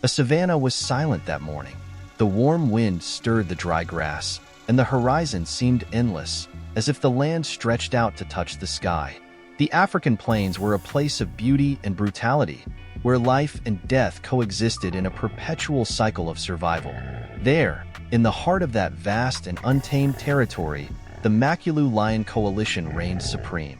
A savanna was silent that morning. The warm wind stirred the dry grass, and the horizon seemed endless, as if the land stretched out to touch the sky. The African plains were a place of beauty and brutality, where life and death coexisted in a perpetual cycle of survival. There, in the heart of that vast and untamed territory, the Makulu lion coalition reigned supreme.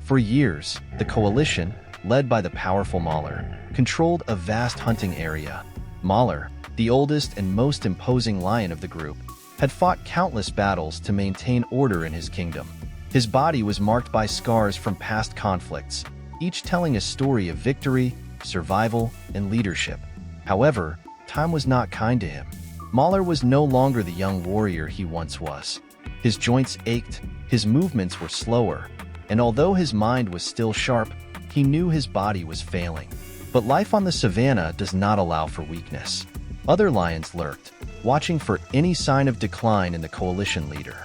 For years, the coalition, led by the powerful Mahler, controlled a vast hunting area. Mahler, the oldest and most imposing lion of the group, had fought countless battles to maintain order in his kingdom. His body was marked by scars from past conflicts, each telling a story of victory, survival, and leadership. However, time was not kind to him. Mahler was no longer the young warrior he once was. His joints ached, his movements were slower, and although his mind was still sharp, he knew his body was failing. But life on the savanna does not allow for weakness. Other lions lurked, watching for any sign of decline in the coalition leader.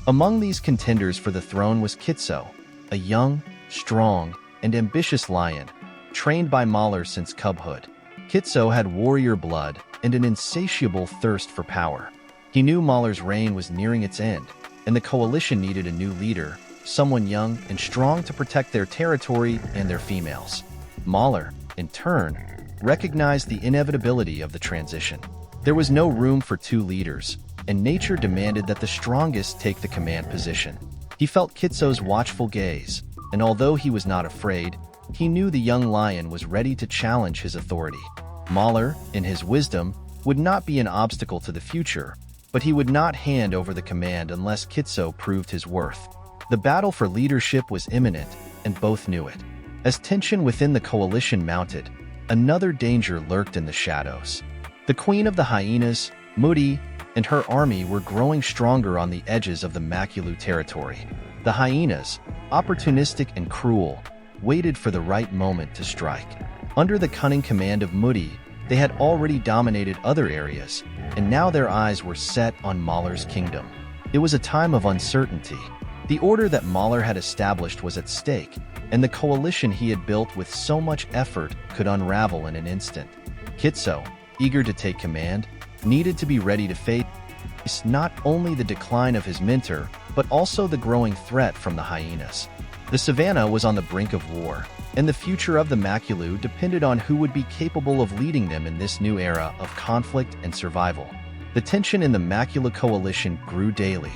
Among these contenders for the throne was Kitso, a young, strong, and ambitious lion, trained by Mahler since cubhood. Kitso had warrior blood and an insatiable thirst for power. He knew Mahler's reign was nearing its end, and the coalition needed a new leader, someone young and strong to protect their territory and their females. Mahler, in turn, recognized the inevitability of the transition. There was no room for two leaders, and nature demanded that the strongest take the command position. He felt Kitso's watchful gaze, and although he was not afraid, he knew the young lion was ready to challenge his authority. Mahler, in his wisdom, would not be an obstacle to the future, but he would not hand over the command unless Kitso proved his worth. The battle for leadership was imminent, and both knew it. As tension within the coalition mounted, another danger lurked in the shadows. The queen of the hyenas, Mutti, and her army were growing stronger on the edges of the Makulu territory. The hyenas, opportunistic and cruel, waited for the right moment to strike. Under the cunning command of Mutti, they had already dominated other areas, and now their eyes were set on Mahler's kingdom. It was a time of uncertainty. The order that Mahler had established was at stake, and the coalition he had built with so much effort could unravel in an instant. Kitso, eager to take command, needed to be ready to face not only the decline of his mentor, but also the growing threat from the hyenas. The savanna was on the brink of war, and the future of the Makulu depended on who would be capable of leading them in this new era of conflict and survival. The tension in the Makulu coalition grew daily.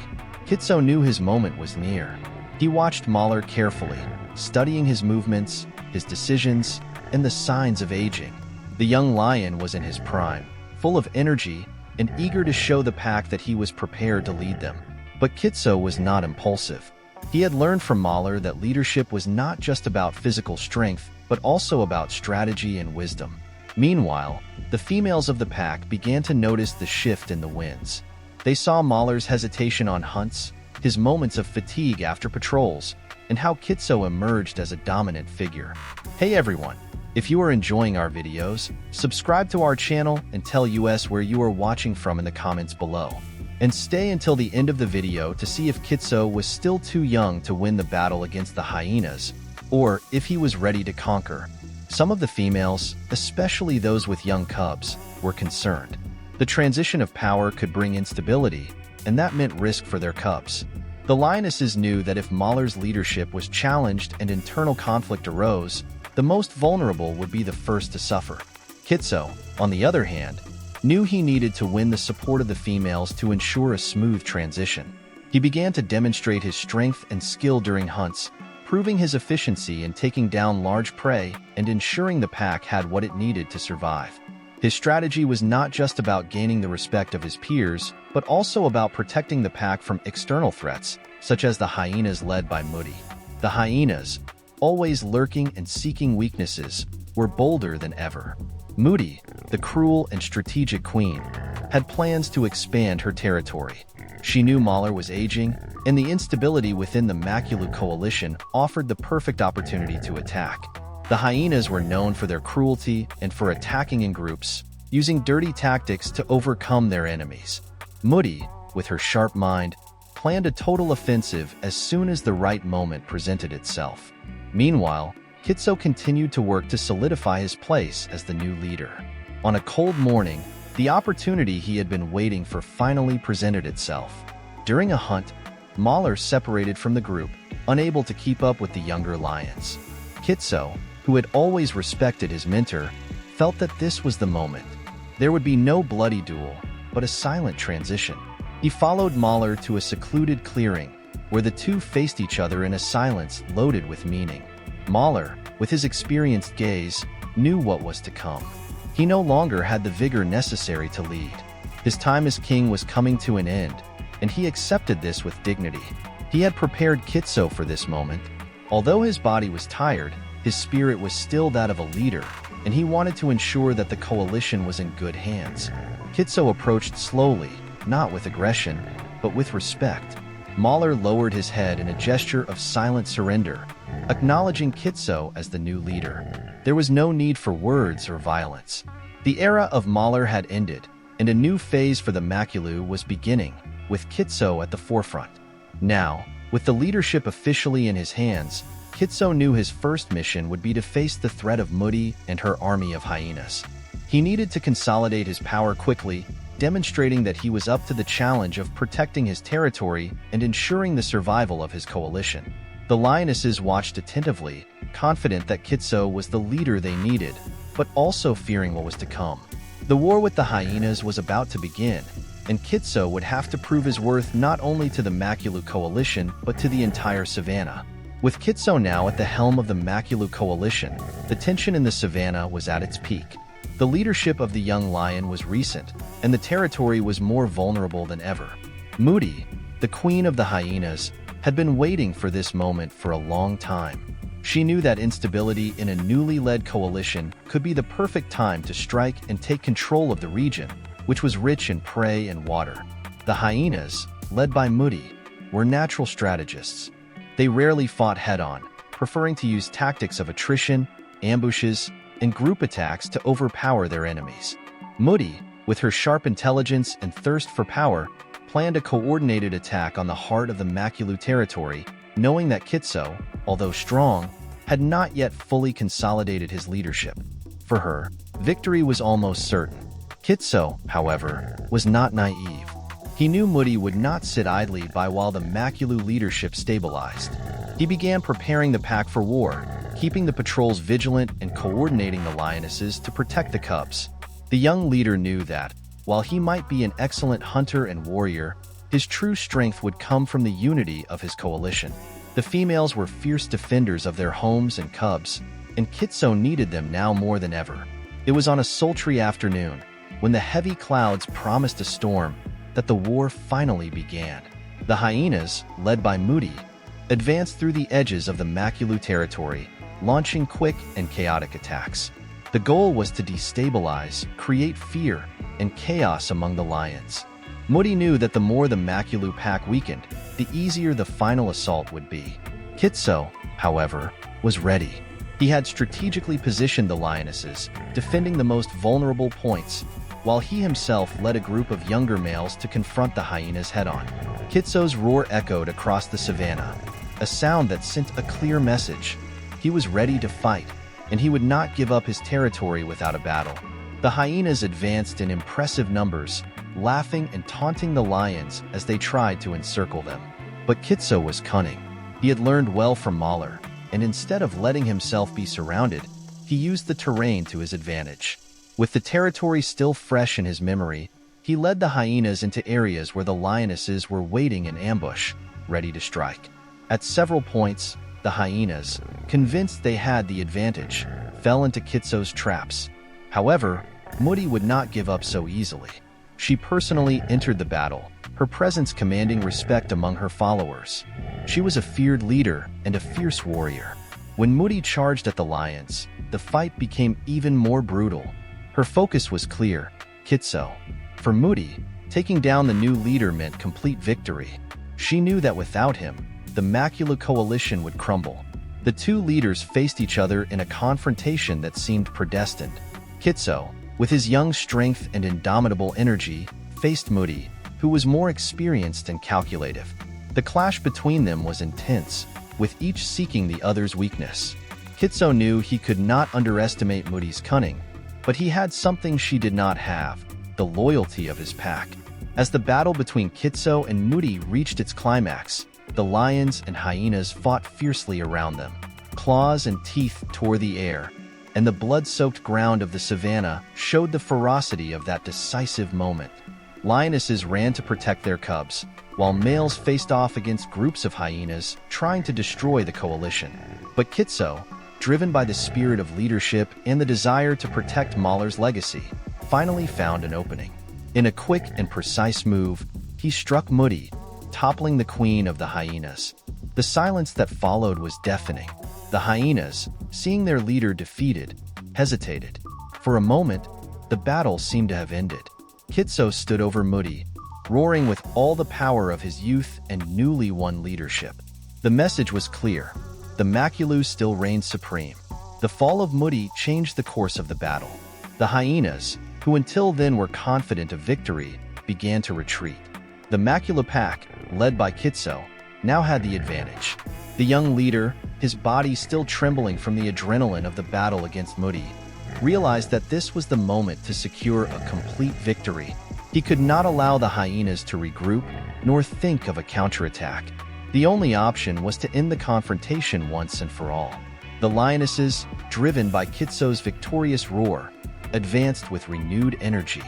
Kitso knew his moment was near. He watched Mahler carefully, studying his movements, his decisions, and the signs of aging. The young lion was in his prime, full of energy and eager to show the pack that he was prepared to lead them. But Kitso was not impulsive. He had learned from Mahler that leadership was not just about physical strength, but also about strategy and wisdom. Meanwhile, the females of the pack began to notice the shift in the winds. They saw Mahler's hesitation on hunts, his moments of fatigue after patrols, and how Kitso emerged as a dominant figure. Hey everyone! If you are enjoying our videos, subscribe to our channel and tell us where you are watching from in the comments below. And stay until the end of the video to see if Kitso was still too young to win the battle against the hyenas, or if he was ready to conquer. Some of the females, especially those with young cubs, were concerned. The transition of power could bring instability, and that meant risk for their cubs. The lionesses knew that if Mahler's leadership was challenged and internal conflict arose, the most vulnerable would be the first to suffer. Kitso, on the other hand, knew he needed to win the support of the females to ensure a smooth transition. He began to demonstrate his strength and skill during hunts, proving his efficiency in taking down large prey and ensuring the pack had what it needed to survive. His strategy was not just about gaining the respect of his peers, but also about protecting the pack from external threats, such as the hyenas led by Mutti. The hyenas, always lurking and seeking weaknesses, were bolder than ever. Mutti, the cruel and strategic queen, had plans to expand her territory. She knew Mahler was aging, and the instability within the Makulu coalition offered the perfect opportunity to attack. The hyenas were known for their cruelty and for attacking in groups, using dirty tactics to overcome their enemies. Mutti, with her sharp mind, planned a total offensive as soon as the right moment presented itself. Meanwhile, Kitso continued to work to solidify his place as the new leader. On a cold morning, the opportunity he had been waiting for finally presented itself. During a hunt, Mahler separated from the group, unable to keep up with the younger lions. Kitso, who had always respected his mentor, felt that this was the moment. There would be no bloody duel, but a silent transition. He followed Mahler to a secluded clearing, where the two faced each other in a silence loaded with meaning. Mahler, with his experienced gaze, knew what was to come. He no longer had the vigor necessary to lead. His time as king was coming to an end, and he accepted this with dignity. He had prepared Kitso for this moment. Although his body was tired, his spirit was still that of a leader, and he wanted to ensure that the coalition was in good hands. Kitso approached slowly, not with aggression, but with respect. Mahler lowered his head in a gesture of silent surrender, acknowledging Kitso as the new leader. There was no need for words or violence. The era of Mahler had ended, and a new phase for the Makulu was beginning, with Kitso at the forefront. Now, with the leadership officially in his hands, Kitso knew his first mission would be to face the threat of Mutti and her army of hyenas. He needed to consolidate his power quickly, demonstrating that he was up to the challenge of protecting his territory and ensuring the survival of his coalition. The lionesses watched attentively, confident that Kitso was the leader they needed, but also fearing what was to come. The war with the hyenas was about to begin, and Kitso would have to prove his worth not only to the Makulu coalition, but to the entire savanna. With Kitso now at the helm of the Makulu coalition, the tension in the savanna was at its peak. The leadership of the young lion was recent, and the territory was more vulnerable than ever. Mutti, the queen of the hyenas, had been waiting for this moment for a long time. She knew that instability in a newly led coalition could be the perfect time to strike and take control of the region, which was rich in prey and water. The hyenas, led by Mutti, were natural strategists. They rarely fought head-on, preferring to use tactics of attrition, ambushes, and group attacks to overpower their enemies. Mutti, with her sharp intelligence and thirst for power, planned a coordinated attack on the heart of the Makulu territory, knowing that Kitso, although strong, had not yet fully consolidated his leadership. For her, victory was almost certain. Kitso, however, was not naive. He knew Mutti would not sit idly by while the Makulu leadership stabilized. He began preparing the pack for war, keeping the patrols vigilant and coordinating the lionesses to protect the cubs. The young leader knew that, while he might be an excellent hunter and warrior, his true strength would come from the unity of his coalition. The females were fierce defenders of their homes and cubs, and Kitso needed them now more than ever. It was on a sultry afternoon, when the heavy clouds promised a storm, that the war finally began. The hyenas, led by Mutti, advanced through the edges of the Makulu territory, launching quick and chaotic attacks. The goal was to destabilize, create fear, and chaos among the lions. Mutti knew that the more the Makulu pack weakened, the easier the final assault would be. Kitso, however, was ready. He had strategically positioned the lionesses, defending the most vulnerable points, while he himself led a group of younger males to confront the hyenas head-on. Kitso's roar echoed across the savanna, a sound that sent a clear message. He was ready to fight, and he would not give up his territory without a battle. The hyenas advanced in impressive numbers, laughing and taunting the lions as they tried to encircle them. But Kitso was cunning. He had learned well from Mahler, and instead of letting himself be surrounded, he used the terrain to his advantage. With the territory still fresh in his memory, he led the hyenas into areas where the lionesses were waiting in ambush, ready to strike. At several points, the hyenas, convinced they had the advantage, fell into Kitso's traps. However, Mutti would not give up so easily. She personally entered the battle, her presence commanding respect among her followers. She was a feared leader and a fierce warrior. When Mutti charged at the lions, the fight became even more brutal. Her focus was clear: Kitso. For Mutti, taking down the new leader meant complete victory. She knew that without him, the Makulu coalition would crumble. The two leaders faced each other in a confrontation that seemed predestined. Kitso, with his young strength and indomitable energy, faced Mutti, who was more experienced and calculative. The clash between them was intense, with each seeking the other's weakness. Kitso knew he could not underestimate Mutti's cunning, But he had something she did not have: the loyalty of his pack. As the battle between Kitso and Mutti reached its climax, the lions and hyenas fought fiercely around them. Claws and teeth tore the air, and the blood-soaked ground of the savanna showed the ferocity of that decisive moment. Lionesses ran to protect their cubs, while males faced off against groups of hyenas trying to destroy the coalition. But Kitso, driven by the spirit of leadership and the desire to protect Mahler's legacy, finally found an opening. In a quick and precise move, he struck Mutti, toppling the queen of the hyenas. The silence that followed was deafening. The hyenas, seeing their leader defeated, hesitated. For a moment, the battle seemed to have ended. Kitso stood over Mutti, roaring with all the power of his youth and newly won leadership. The message was clear: the Makulu still reigned supreme. The fall of Mutti changed the course of the battle. The hyenas, who until then were confident of victory, began to retreat. The Makulu pack, led by Kitso, now had the advantage. The young leader, his body still trembling from the adrenaline of the battle against Mutti, realized that this was the moment to secure a complete victory. He could not allow the hyenas to regroup, nor think of a counterattack. The only option was to end the confrontation once and for all. The lionesses, driven by Kitso's victorious roar, advanced with renewed energy.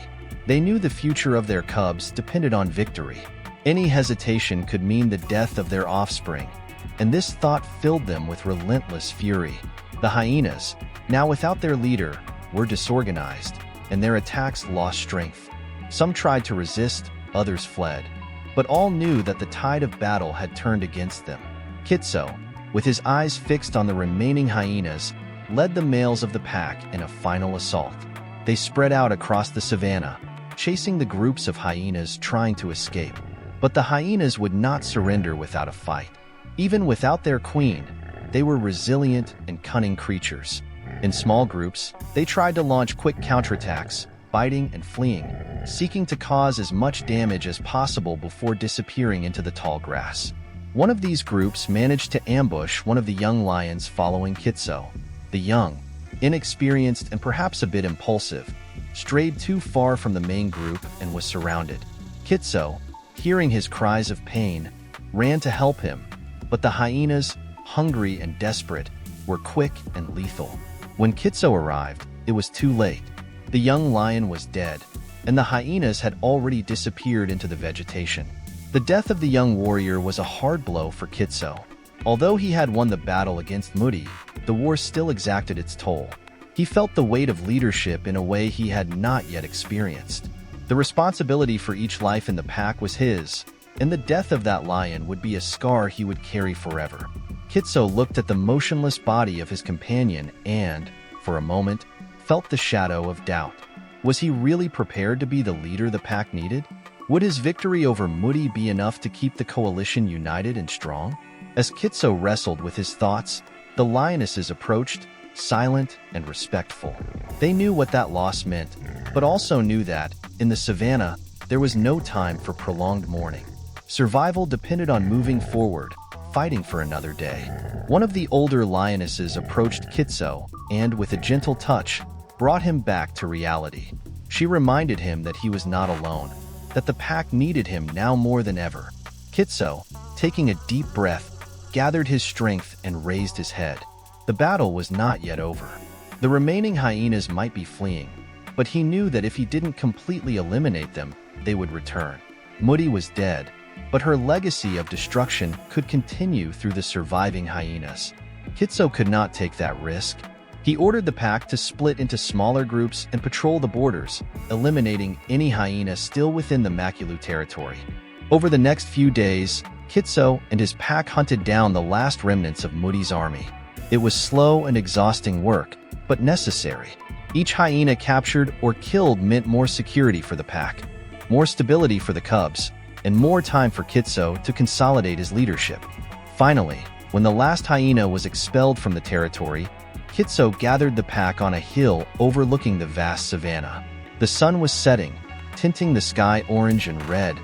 They knew the future of their cubs depended on victory. Any hesitation could mean the death of their offspring, and this thought filled them with relentless fury. The hyenas, now without their leader, were disorganized, and their attacks lost strength. Some tried to resist, others fled, but all knew that the tide of battle had turned against them. Kitso, with his eyes fixed on the remaining hyenas, led the males of the pack in a final assault. They spread out across the savanna, chasing the groups of hyenas trying to escape. But the hyenas would not surrender without a fight. Even without their queen, they were resilient and cunning creatures. In small groups, they tried to launch quick counterattacks, biting and fleeing, seeking to cause as much damage as possible before disappearing into the tall grass. One of these groups managed to ambush one of the young lions following Kitso. The young, inexperienced and perhaps a bit impulsive, strayed too far from the main group and was surrounded. Kitso, hearing his cries of pain, ran to help him, but the hyenas, hungry and desperate, were quick and lethal. When Kitso arrived, it was too late. The young lion was dead, and the hyenas had already disappeared into the vegetation. The death of the young warrior was a hard blow for Kitso. Although he had won the battle against Mutti, the war still exacted its toll. He felt the weight of leadership in a way he had not yet experienced. The responsibility for each life in the pack was his, and the death of that lion would be a scar he would carry forever. Kitso looked at the motionless body of his companion and, for a moment, felt the shadow of doubt. Was he really prepared to be the leader the pack needed? Would his victory over Mutti be enough to keep the coalition united and strong? As Kitso wrestled with his thoughts, the lionesses approached, silent and respectful. They knew what that loss meant, but also knew that, in the savanna, there was no time for prolonged mourning. Survival depended on moving forward, fighting for another day. One of the older lionesses approached Kitso and, with a gentle touch, brought him back to reality. She reminded him that he was not alone, that the pack needed him now more than ever. Kitso, taking a deep breath, gathered his strength and raised his head. The battle was not yet over. The remaining hyenas might be fleeing, but he knew that if he didn't completely eliminate them, they would return. Mutti was dead, but her legacy of destruction could continue through the surviving hyenas. Kitso could not take that risk. He ordered the pack to split into smaller groups and patrol the borders, eliminating any hyena still within the Makulu territory. Over the next few days, Kitso and his pack hunted down the last remnants of Mutti's army. It was slow and exhausting work, but necessary. Each hyena captured or killed meant more security for the pack, more stability for the cubs, and more time for Kitso to consolidate his leadership. Finally, when the last hyena was expelled from the territory, Kitso gathered the pack on a hill overlooking the vast savanna. The sun was setting, tinting the sky orange and red,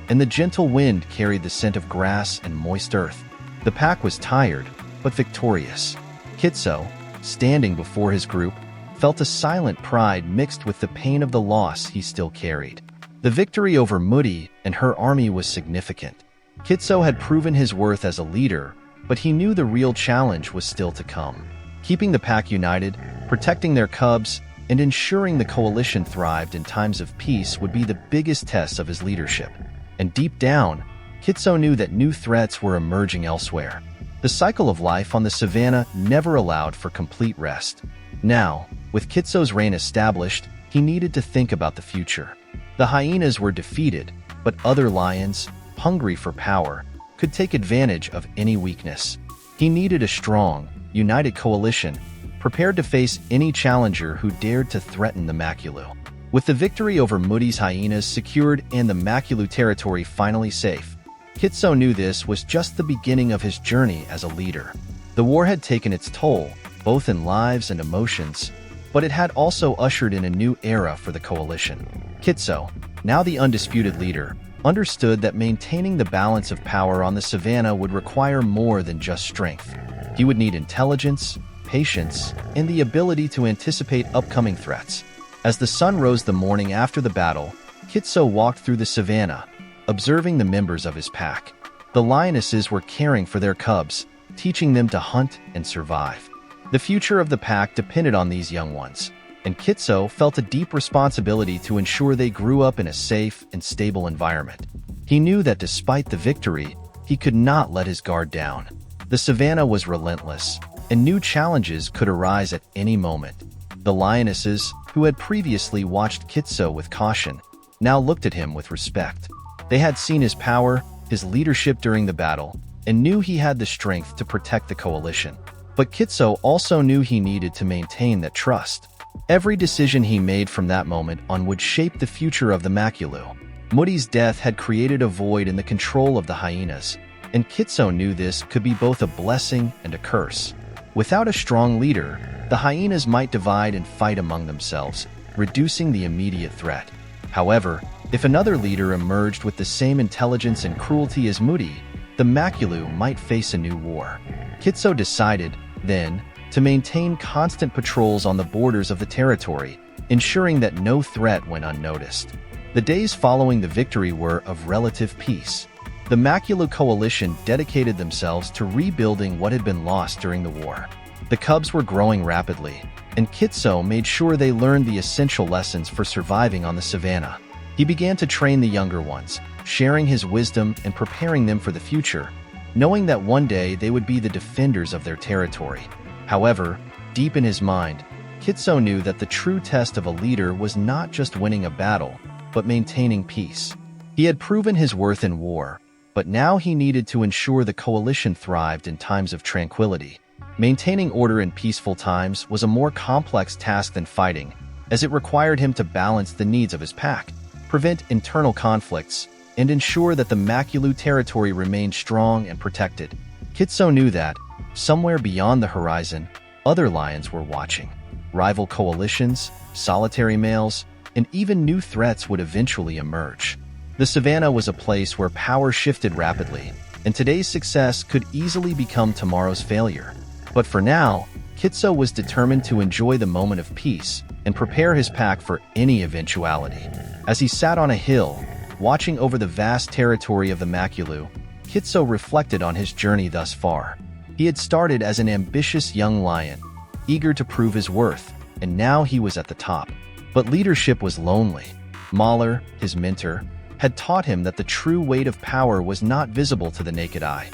and the gentle wind carried the scent of grass and moist earth. The pack was tired, but victorious. Kitso, standing before his group, felt a silent pride mixed with the pain of the loss he still carried. The victory over Mutti and her army was significant. Kitso had proven his worth as a leader, but he knew the real challenge was still to come. Keeping the pack united, protecting their cubs, and ensuring the coalition thrived in times of peace would be the biggest test of his leadership. And deep down, Kitso knew that new threats were emerging elsewhere. The cycle of life on the savanna never allowed for complete rest. Now, with Kitso's reign established, he needed to think about the future. The hyenas were defeated, but other lions, hungry for power, could take advantage of any weakness. He needed a strong, united coalition, prepared to face any challenger who dared to threaten the Makulu. With the victory over Mutti's hyenas secured and the Makulu territory finally safe, Kitso knew this was just the beginning of his journey as a leader. The war had taken its toll, both in lives and emotions, but it had also ushered in a new era for the coalition. Kitso, now the undisputed leader, understood that maintaining the balance of power on the savanna would require more than just strength. He would need intelligence, patience, and the ability to anticipate upcoming threats. As the sun rose the morning after the battle, Kitso walked through the savanna, observing the members of his pack. The lionesses were caring for their cubs, teaching them to hunt and survive. The future of the pack depended on these young ones, and Kitso felt a deep responsibility to ensure they grew up in a safe and stable environment. He knew that despite the victory, he could not let his guard down. The savanna was relentless, and new challenges could arise at any moment. The lionesses, who had previously watched Kitso with caution, now looked at him with respect. They had seen his power, his leadership during the battle, and knew he had the strength to protect the coalition. But Kitso also knew he needed to maintain that trust. Every decision he made from that moment on would shape the future of the Makulu. Mutti's death had created a void in the control of the hyenas, and Kitso knew this could be both a blessing and a curse. Without a strong leader, the hyenas might divide and fight among themselves, reducing the immediate threat. However, if another leader emerged with the same intelligence and cruelty as Mutti, the Makulu might face a new war. Kitso decided, then, to maintain constant patrols on the borders of the territory, ensuring that no threat went unnoticed. The days following the victory were of relative peace. The Makulu coalition dedicated themselves to rebuilding what had been lost during the war. The cubs were growing rapidly, and Kitso made sure they learned the essential lessons for surviving on the savanna. He began to train the younger ones, sharing his wisdom and preparing them for the future, knowing that one day they would be the defenders of their territory. However, deep in his mind, Kitso knew that the true test of a leader was not just winning a battle, but maintaining peace. He had proven his worth in war, but now he needed to ensure the coalition thrived in times of tranquility. Maintaining order in peaceful times was a more complex task than fighting, as it required him to balance the needs of his pack, prevent internal conflicts, and ensure that the Makulu territory remained strong and protected. Kitso knew that, somewhere beyond the horizon, other lions were watching. Rival coalitions, solitary males, and even new threats would eventually emerge. The savanna was a place where power shifted rapidly, and today's success could easily become tomorrow's failure. But for now, Kitso was determined to enjoy the moment of peace and prepare his pack for any eventuality. As he sat on a hill, watching over the vast territory of the Makulu, Kitso reflected on his journey thus far. He had started as an ambitious young lion, eager to prove his worth, and now he was at the top. But leadership was lonely. Mahler, his mentor, had taught him that the true weight of power was not visible to the naked eye.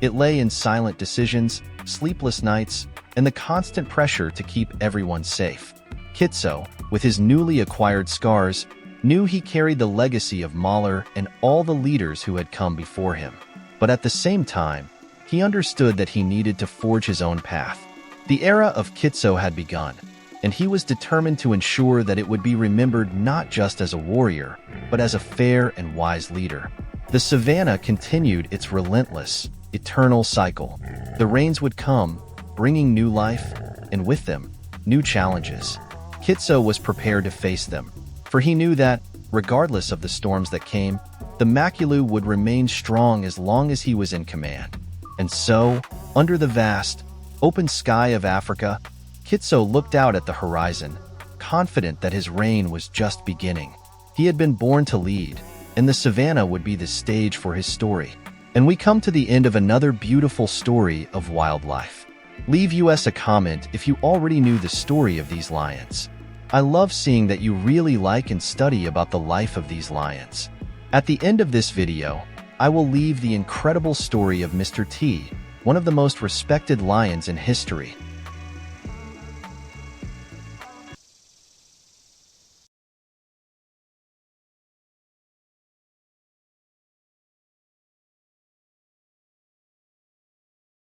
It lay in silent decisions, sleepless nights, and the constant pressure to keep everyone safe. Kitso, with his newly acquired scars, knew he carried the legacy of Mahler and all the leaders who had come before him. But at the same time, he understood that he needed to forge his own path. The era of Kitso had begun, and he was determined to ensure that it would be remembered not just as a warrior, but as a fair and wise leader. The savanna continued its relentless, eternal cycle. The rains would come, bringing new life, and with them, new challenges. Kitso was prepared to face them, for he knew that, regardless of the storms that came, the Makulu would remain strong as long as he was in command. And so, under the vast, open sky of Africa, Kitso looked out at the horizon, confident that his reign was just beginning. He had been born to lead, and the savanna would be the stage for his story. And we come to the end of another beautiful story of wildlife. Leave us a comment if you already knew the story of these lions. I love seeing that you really like and study about the life of these lions. At the end of this video, I will leave the incredible story of Mr. T, one of the most respected lions in history.